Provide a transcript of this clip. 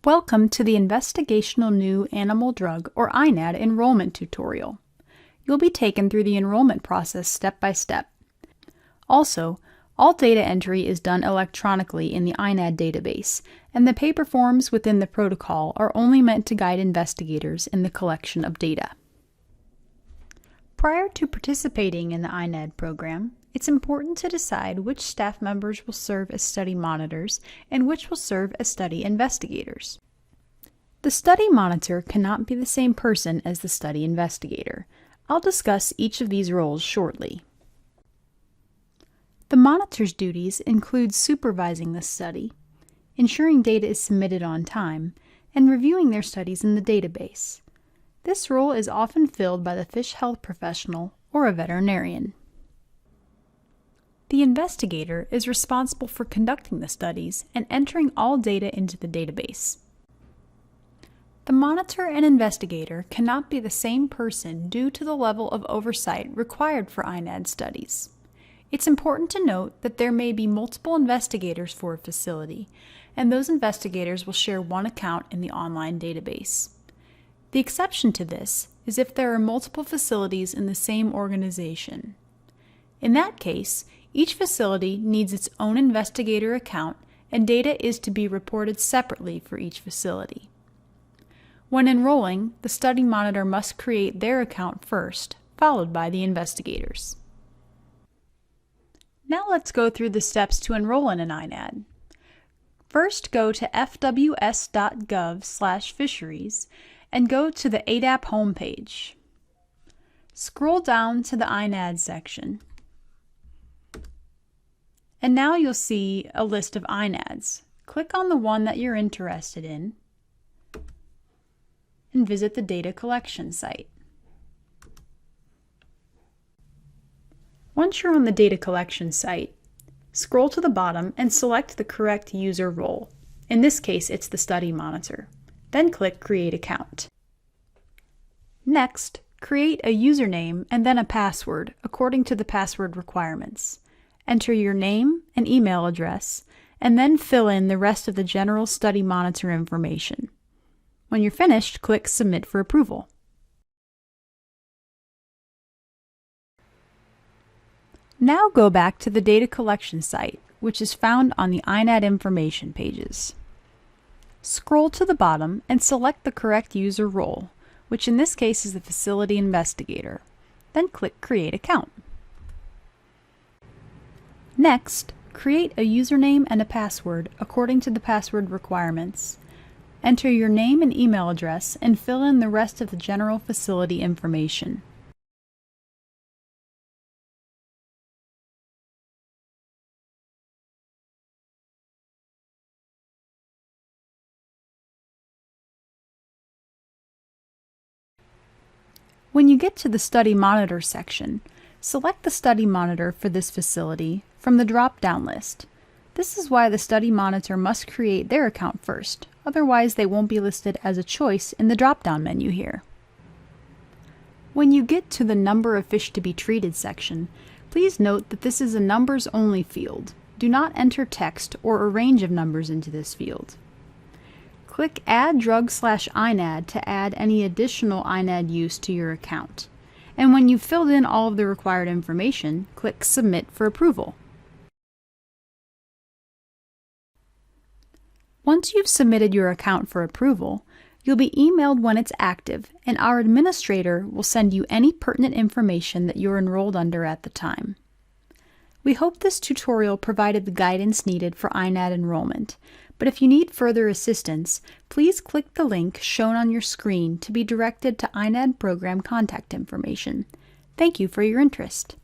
Welcome to the Investigational New Animal Drug, or INAD, enrollment tutorial. You'll be taken through the enrollment process step by step. Also, all data entry is done electronically in the INAD database, and the paper forms within the protocol are only meant to guide investigators in the collection of data. Prior to participating in the INAD program, it's important to decide which staff members will serve as study monitors and which will serve as study investigators. The study monitor cannot be the same person as the study investigator. I'll discuss each of these roles shortly. The monitor's duties include supervising the study, ensuring data is submitted on time, and reviewing their studies in the database. This role is often filled by the fish health professional or a veterinarian. The investigator is responsible for conducting the studies and entering all data into the database. The monitor and investigator cannot be the same person due to the level of oversight required for INAD studies. It's important to note that there may be multiple investigators for a facility, and those investigators will share one account in the online database. The exception to this is if there are multiple facilities in the same organization. In that case, each facility needs its own investigator account, and data is to be reported separately for each facility. When enrolling, the study monitor must create their account first, followed by the investigators. Now let's go through the steps to enroll in an INAD. First, go to fws.gov/fisheries and go to the AADAP homepage. Scroll down to the INAD section. And now you'll see a list of INADs. Click on the one that you're interested in and visit the data collection site. Once you're on the data collection site, scroll to the bottom and select the correct user role. In this case, it's the study monitor. Then click Create Account. Next, create a username and then a password according to the password requirements. Enter your name and email address, and then fill in the rest of the general study monitor information. When you're finished, click Submit for approval. Now go back to the data collection site, which is found on the INAD information pages. Scroll to the bottom and select the correct user role, which in this case is the facility investigator. Then click Create Account. Next, create a username and a password according to the password requirements. Enter your name and email address and fill in the rest of the general facility information. When you get to the Study Monitor section, select the study monitor for this facility from the drop-down list. This is why the study monitor must create their account first, otherwise they won't be listed as a choice in the drop-down menu here. When you get to the Number of Fish to be Treated section, please note that this is a numbers-only field. Do not enter text or a range of numbers into this field. Click Add Drug/INAD to add any additional INAD use to your account. And when you've filled in all of the required information, click Submit for approval. Once you've submitted your account for approval, you'll be emailed when it's active, and our administrator will send you any pertinent information that you're enrolled under at the time. We hope this tutorial provided the guidance needed for INAD enrollment, but if you need further assistance, please click the link shown on your screen to be directed to INAD program contact information. Thank you for your interest.